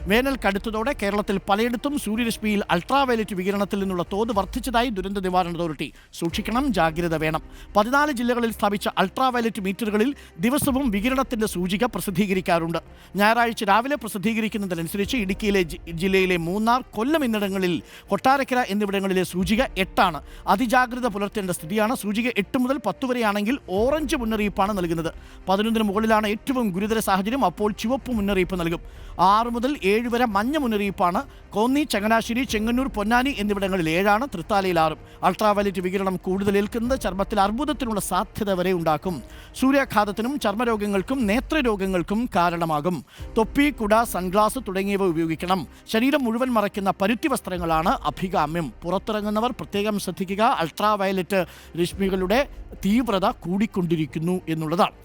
വേനൽ കടുത്തതോടെ കേരളത്തിൽ പലയിടത്തും സൂര്യരശ്മിയിൽ അൾട്രാവയലറ്റ് വികിരണത്തിൽ നിന്നുള്ള തോത് വർദ്ധിച്ചതായി ദുരന്ത നിവാരണ അതോറിറ്റി. സൂക്ഷിക്കണം, ജാഗ്രത വേണം. 14 ജില്ലകളിൽ സ്ഥാപിച്ച അൾട്രാവയലറ്റ് മീറ്ററുകളിൽ ദിവസവും വികിരണത്തിന്റെ സൂചിക പ്രസിദ്ധീകരിക്കാറുണ്ട്. ഞായറാഴ്ച രാവിലെ പ്രസിദ്ധീകരിക്കുന്നതിനനുസരിച്ച് ഇടുക്കിയിലെ ജില്ലയിലെ മൂന്നാർ, കൊല്ലം എന്നിടങ്ങളിൽ, കൊട്ടാരക്കര എന്നിവിടങ്ങളിലെ സൂചിക 8 അതിജാഗ്രത പുലർത്തേണ്ട സ്ഥിതിയാണ്. സൂചിക 8 മുതൽ 10 വരെയാണെങ്കിൽ ഓറഞ്ച് മുന്നറിയിപ്പാണ് നൽകുന്നത്. 11 മുകളിലാണ് ഏറ്റവും ഗുരുതര സാഹചര്യം, അപ്പോൾ ചുവപ്പ് മുന്നറിയിപ്പ് നൽകും. 6 മുതൽ 7 വരെ മഞ്ഞ മുന്നറിയിപ്പാണ്. കോന്നി, ചങ്ങനാശ്ശേരി, ചെങ്ങന്നൂർ, പൊന്നാനി എന്നിവിടങ്ങളിൽ 7, തൃത്താലയിൽ 6. അൾട്രാവയലറ്റ് വികിരണം കൂടുതൽ ഏൽക്കുന്നത് ചർമ്മത്തിൽ അർബുദത്തിനുള്ള സാധ്യത വരെ ഉണ്ടാക്കും. സൂര്യാഘാതത്തിനും ചർമ്മരോഗങ്ങൾക്കും നേത്രരോഗങ്ങൾക്കും കാരണമാകും. തൊപ്പി, കുട, സൺഗ്ലാസ് തുടങ്ങിയവ ഉപയോഗിക്കണം. ശരീരം മുഴുവൻ മറയ്ക്കുന്ന പരുത്തി വസ്ത്രങ്ങളാണ് അഭികാമ്യം. പുറത്തിറങ്ങുന്നവർ പ്രത്യേകം ശ്രദ്ധിക്കുക. അൾട്രാവയലറ്റ് രശ്മികളുടെ തീവ്രത കൂടിക്കൊണ്ടിരിക്കുന്നു എന്നുള്ളതാണ്.